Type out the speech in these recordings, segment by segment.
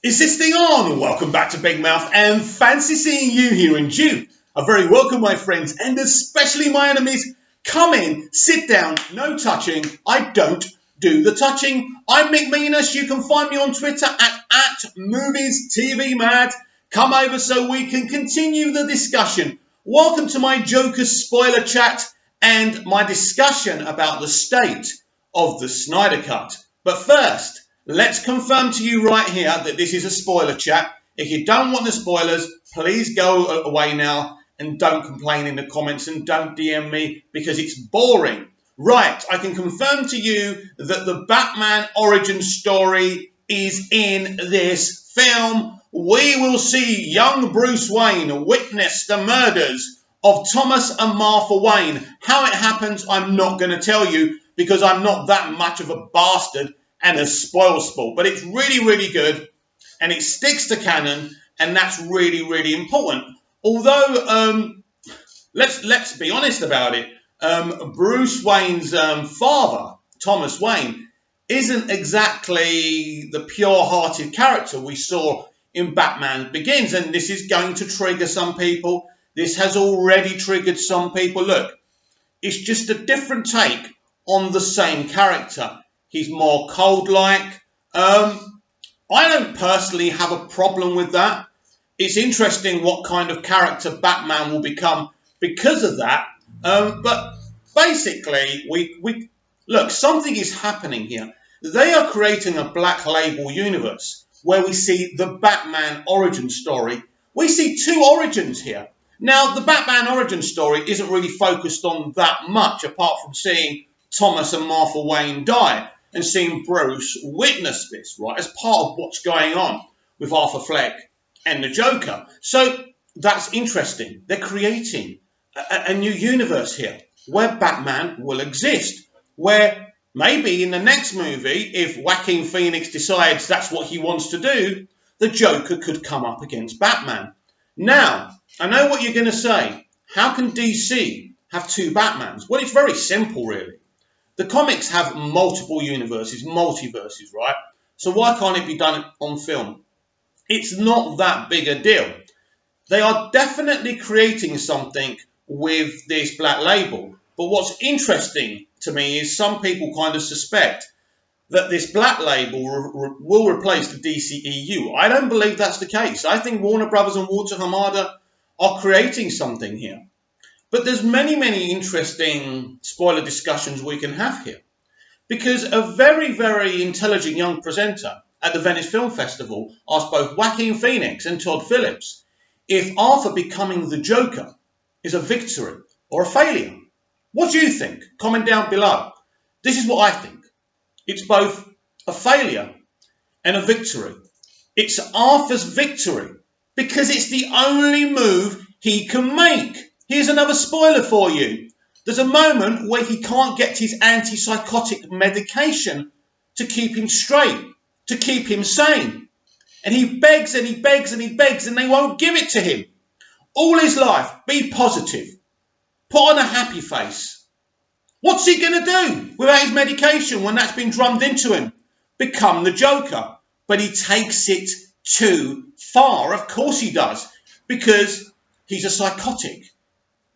Is this thing on? Welcome back to Big Mouth and fancy seeing you here in June. A very welcome, my friends, and especially my enemies. Come in, sit down, no touching. I don't do the touching. I'm Mick Meanus. You can find me on Twitter at MoviesTVMad. Come over so we can continue the discussion. Welcome to my Joker spoiler chat and my discussion about the state of the Snyder Cut. But first, let's confirm to you right here that this is a spoiler chat. If you don't want the spoilers, please go away now and don't complain in the comments and don't DM me because it's boring. Right, I can confirm to you that the Batman origin story is in this film. We will see young Bruce Wayne witness the murders of Thomas and Martha Wayne. How it happens, I'm not going to tell you because I'm not that much of a bastard and a sport, but it's really, really good, and it sticks to canon, and that's really, really important. Although, let's be honest about it, Bruce Wayne's father, Thomas Wayne, isn't exactly the pure-hearted character we saw in Batman Begins, and this is going to trigger some people. This has already triggered some people. Look, it's just a different take on the same character. He's more cold-like. I don't personally have a problem with that. It's interesting what kind of character Batman will become because of that. But basically, we look, something is happening here. They are creating a Black Label universe where we see the Batman origin story. We see two origins here. Now, the Batman origin story isn't really focused on that much, apart from seeing Thomas and Martha Wayne die and seeing Bruce witness this, right, as part of what's going on with Arthur Fleck and the Joker. So that's interesting. They're creating a new universe here where Batman will exist, where maybe in the next movie, if Joaquin Phoenix decides that's what he wants to do, the Joker could come up against Batman. Now, I know what you're going to say. How can DC have two Batmans? Well, it's very simple, really. The comics have multiple universes, multiverses, right? So why can't it be done on film? It's not that big a deal. They are definitely creating something with this Black Label. But what's interesting to me is some people kind of suspect that this Black Label will replace the DCEU. I don't believe that's the case. I think Warner Brothers and Walter Hamada are creating something here. But there's many, many interesting spoiler discussions we can have here. Because a very, very intelligent young presenter at the Venice Film Festival asked both Joaquin Phoenix and Todd Phillips if Arthur becoming the Joker is a victory or a failure. What do you think? Comment down below. This is what I think. It's both a failure and a victory. It's Arthur's victory because it's the only move he can make. Here's another spoiler for you. There's a moment where he can't get his antipsychotic medication to keep him straight, to keep him sane. And he begs and he begs and he begs and they won't give it to him. All his life, be positive. Put on a happy face. What's he going to do without his medication when that's been drummed into him? Become the Joker. But he takes it too far. Of course he does. Because he's a psychotic.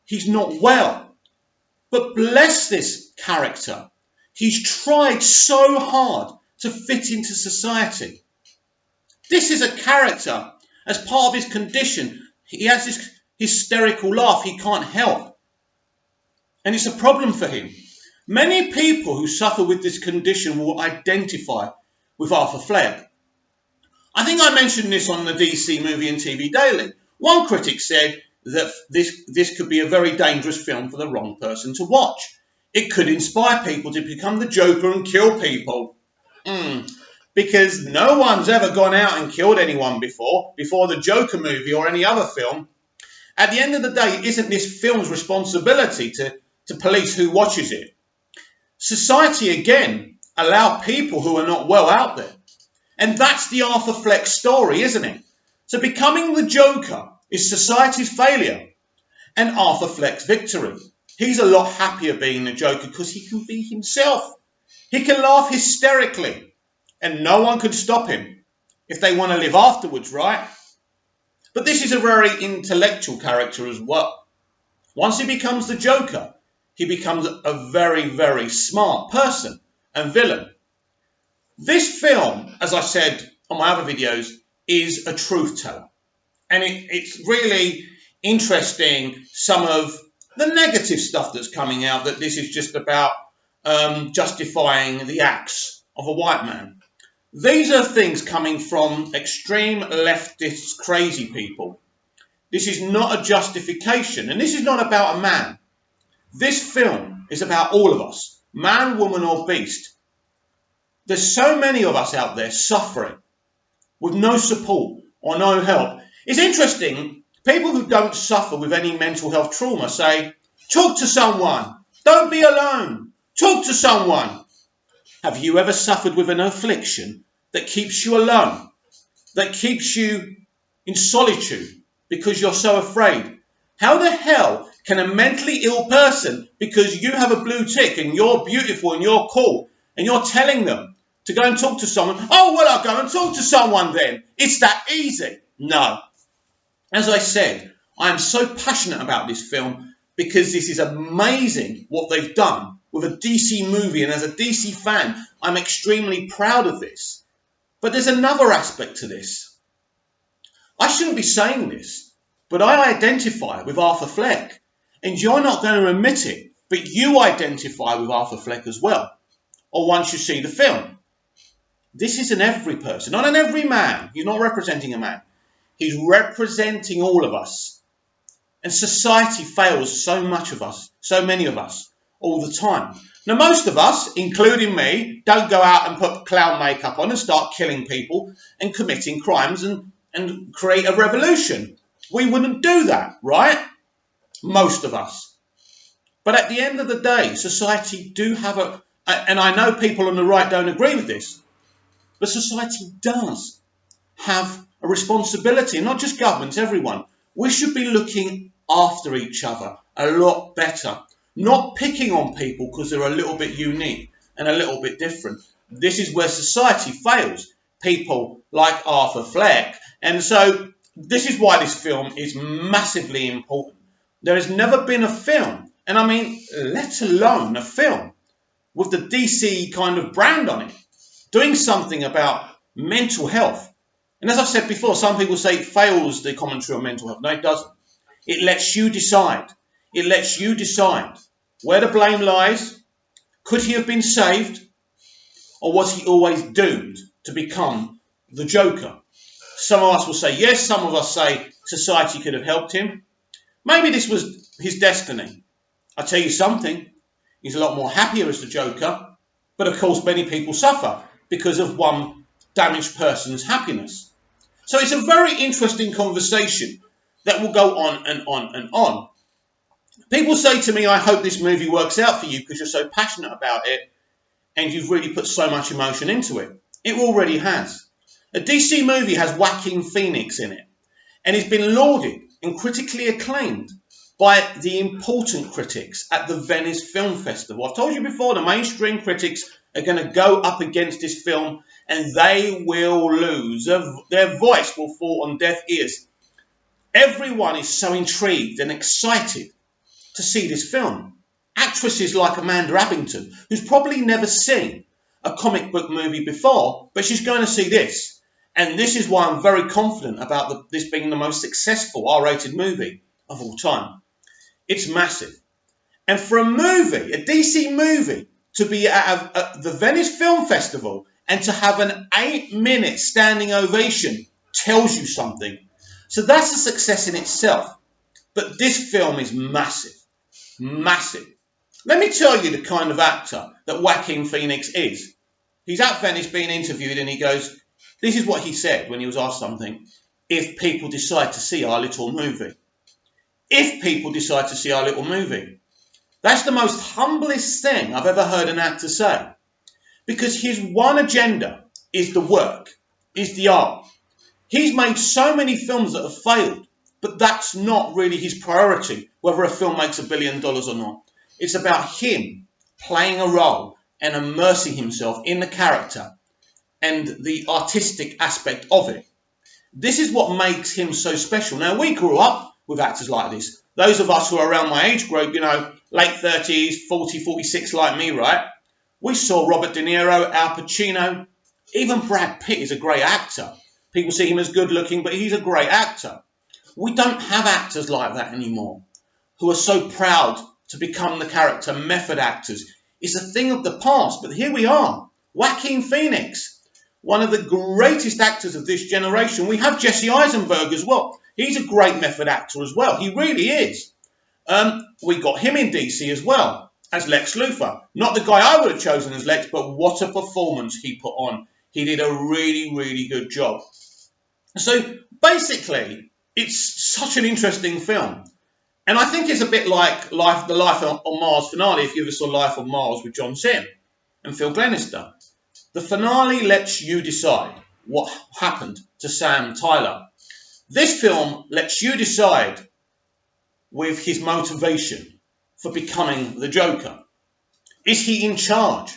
He's not well. But bless this character. He's tried so hard to fit into society. This is a character, as part of his condition, he has this hysterical laugh he can't help. And it's a problem for him. Many people who suffer with this condition will identify with Arthur Fleck. I think I mentioned this on the DC Movie and TV Daily. One critic said that this could be a very dangerous film for the wrong person to watch. It could inspire people to become the Joker and kill people. Because no one's ever gone out and killed anyone before the Joker movie or any other film. At the end of the day, isn't this film's responsibility to police who watches it? Society, again, allow people who are not well out there. And that's the Arthur Fleck story, isn't it? So becoming the Joker is society's failure and Arthur Fleck's victory. He's a lot happier being the Joker because he can be himself. He can laugh hysterically and no one could stop him. if they want to live afterwards, right? But this is a very intellectual character as well. Once he becomes the Joker, he becomes a very, very smart person and villain. This film, as I said on my other videos, is a truth teller. And it's really interesting, some of the negative stuff that's coming out, that this is just about justifying the acts of a white man. These are things coming from extreme leftist crazy people. This is not a justification, and this is not about a man. This film is about all of us, man, woman or beast. There's so many of us out there suffering with no support or no help. It's interesting, people who don't suffer with any mental health trauma say, talk to someone, don't be alone, talk to someone. Have you ever suffered with an affliction that keeps you alone, that keeps you in solitude because you're so afraid? How the hell can a mentally ill person, because you have a blue tick and you're beautiful and you're cool, and you're telling them to go and talk to someone, oh, well, I'll go and talk to someone then. It's that easy. No. As I said, I am so passionate about this film because this is amazing what they've done with a DC movie, and as a DC fan, I'm extremely proud of this. But there's another aspect to this. I shouldn't be saying this, but I identify with Arthur Fleck, and you're not going to admit it, but you identify with Arthur Fleck as well, or once you see the film. This isn't every person, not an every man. He's not representing a man. He's representing all of us. And society fails so much of us, so many of us, all the time. Now, most of us, including me, don't go out and put clown makeup on and start killing people and committing crimes and create a revolution. We wouldn't do that, right? Most of us. But at the end of the day, society do have and I know people on the right don't agree with this, but society does have a responsibility, not just governments, everyone. We should be looking after each other a lot better, not picking on people because they're a little bit unique and a little bit different. This is where society fails, people like Arthur Fleck. And so this is why this film is massively important. There has never been a film, and I mean, let alone a film with the DC kind of brand on it, doing something about mental health. And as I've said before, some people say it fails the commentary on mental health. No, it doesn't. It lets you decide. It lets you decide where the blame lies. Could he have been saved? Or was he always doomed to become the Joker? Some of us will say yes. Some of us say society could have helped him. Maybe this was his destiny. I'll tell you something. He's a lot more happier as the Joker. But of course, many people suffer because of one damaged person's happiness. So it's a very interesting conversation that will go on and on and on. People say to me, I hope this movie works out for you because you're so passionate about it and you've really put so much emotion into it. It already has. A DC movie has Joaquin Phoenix in it, and it's been lauded and critically acclaimed by the important critics at the Venice Film Festival. I've told you before, the mainstream critics are going to go up against this film and they will lose. Their voice will fall on deaf ears. Everyone is so intrigued and excited to see this film. Actresses like Amanda Abington, who's probably never seen a comic book movie before, but she's going to see this. And this is why I'm very confident about this being the most successful R-rated movie of all time. It's massive. And for a movie, a DC movie, to be at the Venice Film Festival and to have an 8-minute standing ovation tells you something. So that's a success in itself. But this film is massive. Massive. Let me tell you the kind of actor that Joaquin Phoenix is. He's at Venice being interviewed and he goes, this is what he said when he was asked something. If people decide to see our little movie. If people decide to see our little movie. That's the most humblest thing I've ever heard an actor say. Because his one agenda is the work, is the art. He's made so many films that have failed, but that's not really his priority, whether a film makes $1 billion or not. It's about him playing a role and immersing himself in the character and the artistic aspect of it. This is what makes him so special. Now, we grew up with actors like this. Those of us who are around my age group, late 30s, 40, 46 like me, right? We saw Robert De Niro, Al Pacino, even Brad Pitt is a great actor. People see him as good looking, but he's a great actor. We don't have actors like that anymore, who are so proud to become the character. Method actors is a thing of the past, but here we are. Joaquin Phoenix, one of the greatest actors of this generation. We have Jesse Eisenberg as well. He's a great method actor as well. He really is. We got him in DC as well, as Lex Luthor. Not the guy I would have chosen as Lex, but what a performance he put on. He did a really, really good job. So basically, it's such an interesting film. And I think it's a bit like the Life on Mars finale, if you ever saw Life on Mars with John Sim and Phil Glenister. The finale lets you decide what happened to Sam Tyler. This film lets you decide with his motivation for becoming the Joker. Is he in charge?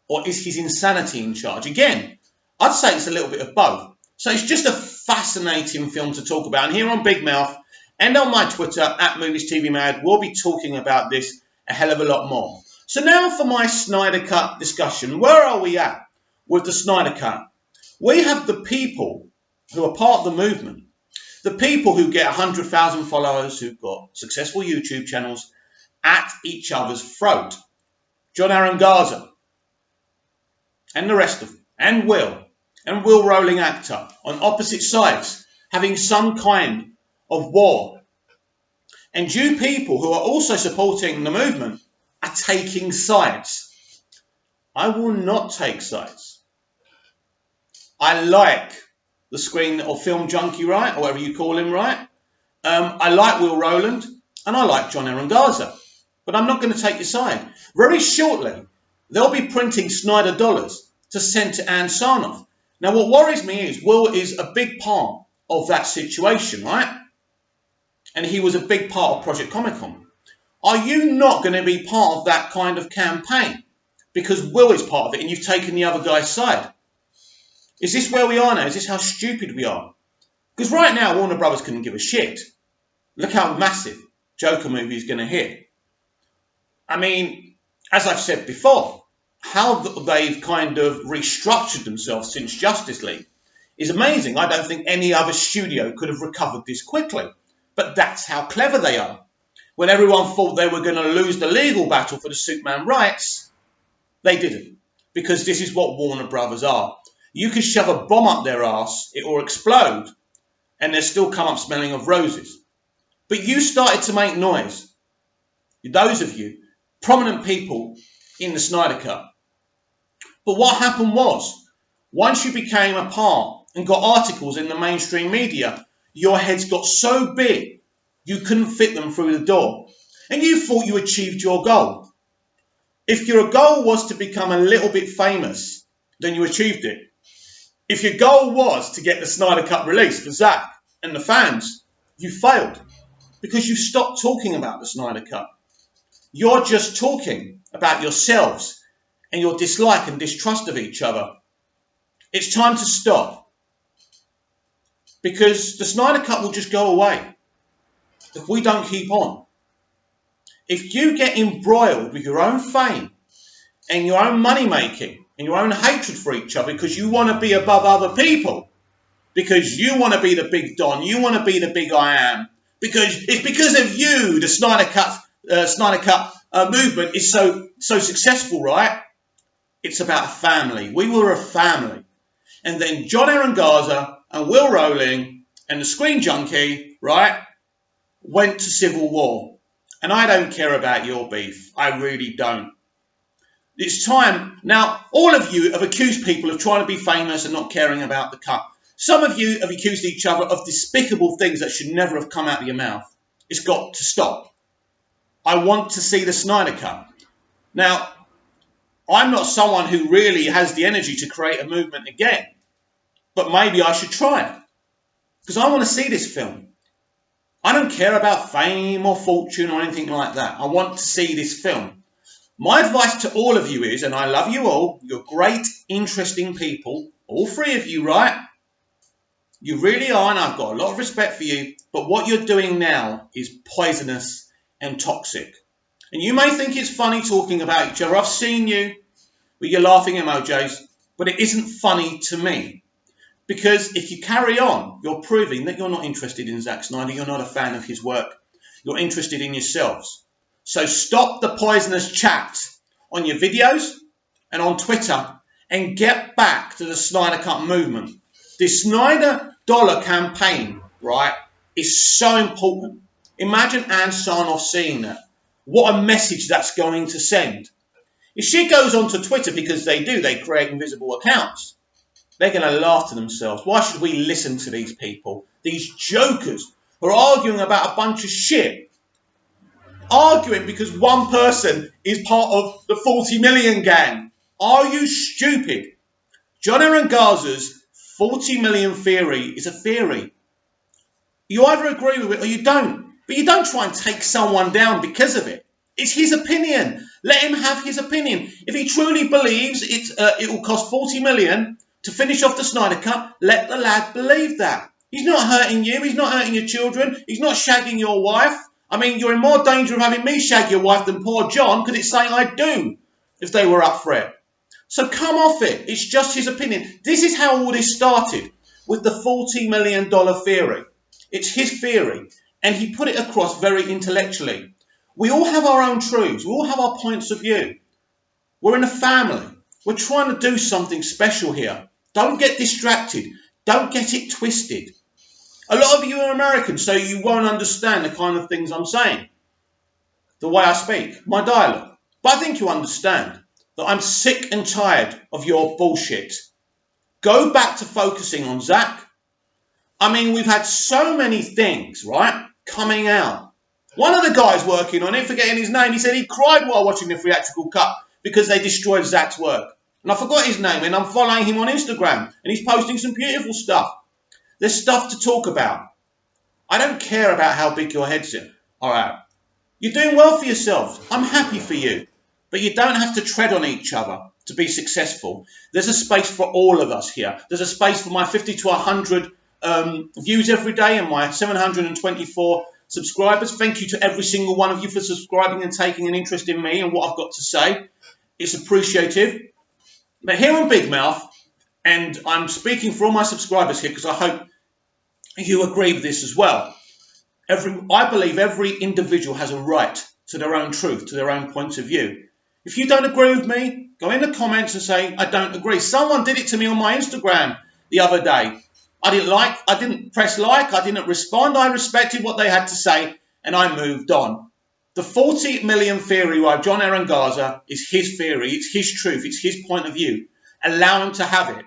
Or is his insanity in charge? Again, I'd say it's a little bit of both. So it's just a fascinating film to talk about. And here on Big Mouth and on my Twitter, @MoviesTVMad, we'll be talking about this a hell of a lot more. So now for my Snyder Cut discussion. Where are we at with the Snyder Cut? We have the people who are part of the movement. The people who get 100,000 followers, who've got successful YouTube channels, at each other's throat. John Aaron Garza and the rest of them, and Will Rolling actor on opposite sides, having some kind of war. And you people who are also supporting the movement are taking sides. I will not take sides. I like the screen or film junkie, right? Or whatever you call him, right? I like Will Rowland and I like John Aaron Garza. But I'm not going to take your side. Very shortly, they'll be printing Snyder dollars to send to Ann Sarnoff. Now, what worries me is Will is a big part of that situation, right? And he was a big part of Project Comic Con. Are you not going to be part of that kind of campaign? Because Will is part of it and you've taken the other guy's side. Is this where we are now? Is this how stupid we are? Because right now, Warner Brothers couldn't give a shit. Look how massive Joker movie is going to hit. I mean, as I've said before, how they've kind of restructured themselves since Justice League is amazing. I don't think any other studio could have recovered this quickly. But that's how clever they are. When everyone thought they were going to lose the legal battle for the Superman rights, they didn't. Because this is what Warner Brothers are. You could shove a bomb up their ass, it will explode, and they'll still come up smelling of roses. But you started to make noise. Those of you, prominent people in the Snyder Cut. But what happened was, once you became a part and got articles in the mainstream media, your heads got so big, you couldn't fit them through the door. And you thought you achieved your goal. If your goal was to become a little bit famous, then you achieved it. If your goal was to get the Snyder Cut released for Zack and the fans, you failed. Because you stopped talking about the Snyder Cut. You're just talking about yourselves and your dislike and distrust of each other. It's time to stop. Because the Snyder Cut will just go away if we don't keep on. If you get embroiled with your own fame and your own money making and your own hatred for each other because you want to be above other people, because you want to be the big Don, you want to be the big I am, because it's because of you the Snyder Cut movement is so successful, right? It's about a family. We were a family. And then John Aaron Garza and Will Rolling and the Screen Junkie, right, went to civil war. And I don't care about your beef. I really don't. It's time. Now, all of you have accused people of trying to be famous and not caring about the cut. Some of you have accused each other of despicable things that should never have come out of your mouth. It's got to stop. I want to see the Snyder Cut. Now, I'm not someone who really has the energy to create a movement again. But maybe I should try it. Because I want to see this film. I don't care about fame or fortune or anything like that. I want to see this film. My advice to all of you is, and I love you all, you're great, interesting people, all three of you, right? You really are, and I've got a lot of respect for you, but what you're doing now is poisonous and toxic. And you may think it's funny talking about each other. I've seen you with your laughing emojis, but it isn't funny to me. Because if you carry on, you're proving that you're not interested in Zack Snyder, you're not a fan of his work, you're interested in yourselves. So stop the poisonous chat on your videos and on Twitter and get back to the Snyder Cut movement. This Snyder dollar campaign, right, is so important. Imagine Ann Sarnoff seeing that. What a message that's going to send. If she goes onto Twitter, because they create invisible accounts, they're going to laugh to themselves. Why should we listen to these people? These jokers who are arguing about a bunch of shit. Arguing because one person is part of the 40 million gang. Are you stupid? John Aaron Garza's 40 million theory is a theory. You either agree with it or you don't. But you don't try and take someone down because of it. It's his opinion. Let him have his opinion. If he truly believes it will cost 40 million to finish off the Snyder Cut, let the lad believe that. He's not hurting you. He's not hurting your children. He's not shagging your wife. I mean, you're in more danger of having me shag your wife than poor John, because it's saying I do if they were up for it. So come off it. It's just his opinion. This is how all this started, with the $40 million theory. It's his theory, and he put it across very intellectually. We all have our own truths. We all have our points of view. We're in a family. We're trying to do something special here. Don't get distracted. Don't get it twisted. A lot of you are American, so you won't understand the kind of things I'm saying. The way I speak, my dialogue. But I think you understand that I'm sick and tired of your bullshit. Go back to focusing on Zack. I mean, we've had so many things, right, coming out. One of the guys working on it, forgetting his name, he said he cried while watching the theatrical cut because they destroyed Zack's work. And I forgot his name, and I'm following him on Instagram, and he's posting some beautiful stuff. There's stuff to talk about. I don't care about how big your head's in. All right. You're doing well for yourselves. I'm happy for you. But you don't have to tread on each other to be successful. There's a space for all of us here. There's a space for my 50 to 100 views every day and my 724 subscribers. Thank you to every single one of you for subscribing and taking an interest in me and what I've got to say. It's appreciative. But here on Big Mouth, and I'm speaking for all my subscribers here because I hope you agree with this as well. I believe every individual has a right to their own truth, to their own point of view. If you don't agree with me, go in the comments and say, I don't agree. Someone did it to me on my Instagram the other day. I didn't press like, I didn't respond. I respected what they had to say and I moved on. The 40 million theory by John Aaron Garza is his theory. It's his truth. It's his point of view. Allow him to have it.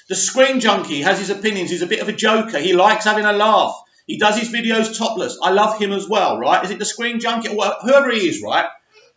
The Screen Junkie has his opinions. He's a bit of a joker. He likes having a laugh. He does his videos topless. I love him as well, right? Is it the Screen Junkie? Well, whoever he is, right?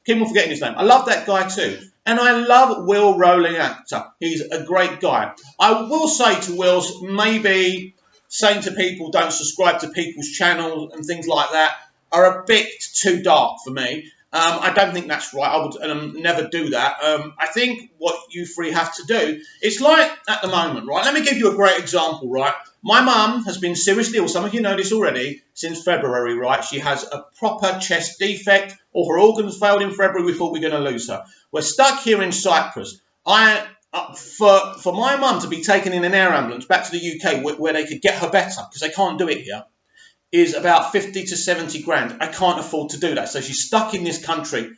Keep on forgetting his name. I love that guy too. And I love Will Rolling Actor. He's a great guy. I will say to Will's, maybe saying to people don't subscribe to people's channels and things like that are a bit too dark for me. I don't think that's right. I would never do that. I think what you three have to do, it's like at the moment, right? Let me give you a great example, right? My mum has been seriously ill, some of you know this already, since February, right? She has a proper chest defect. All her organs failed in February. We thought we were going to lose her. We're stuck here in Cyprus. For my mum to be taken in an air ambulance back to the UK where they could get her better, because they can't do it here, is about 50 to 70 grand. I can't afford to do that. So she's stuck in this country.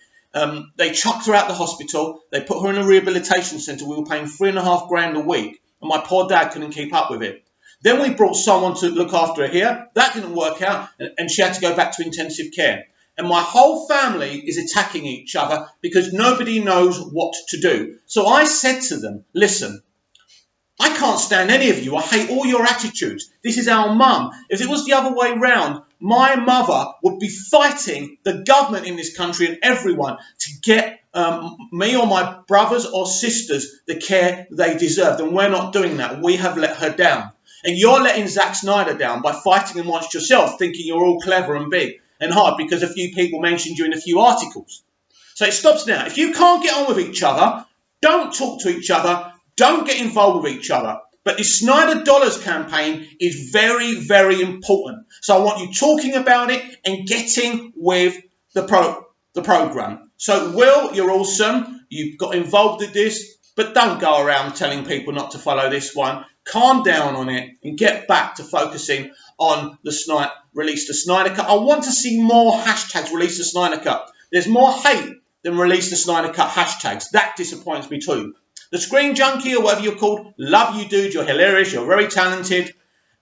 They chucked her out the hospital. They put her in a rehabilitation centre. We were paying 3.5 grand a week. And my poor dad couldn't keep up with it. Then we brought someone to look after her here. That didn't work out. And she had to go back to intensive care. And my whole family is attacking each other because nobody knows what to do. So I said to them, listen, I can't stand any of you. I hate all your attitudes. This is our mum. If it was the other way round, my mother would be fighting the government in this country and everyone to get me or my brothers or sisters the care they deserved. And we're not doing that. We have let her down. And you're letting Zack Snyder down by fighting amongst yourself, thinking you're all clever and big and hard because a few people mentioned you in a few articles. So it stops now. If you can't get on with each other, don't talk to each other, don't get involved with each other. But the Snyder Dollars campaign is very, very important. So I want you talking about it and getting with the program. So Will, you're awesome. You've got involved with this, but don't go around telling people not to follow this one. Calm down on it and get back to focusing on the release the Snyder Cut. I want to see more hashtags release the Snyder Cut. There's more hate than release the Snyder Cut hashtags. That disappoints me too. The Screen Junkie, or whatever you're called, love you, dude. You're hilarious. You're very talented.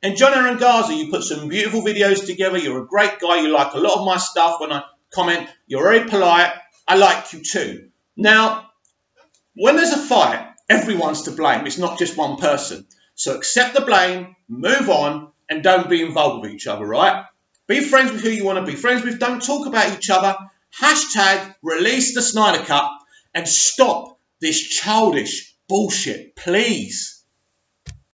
And John Aaron Garza, you put some beautiful videos together. You're a great guy. You like a lot of my stuff. When I comment, you're very polite. I like you too. Now, when there's a fight, everyone's to blame. It's not just one person. So accept the blame, move on, and don't be involved with each other, right? Be friends with who you want to be friends with. Don't talk about each other. Hashtag release the Snyder Cut and stop this childish bullshit, please.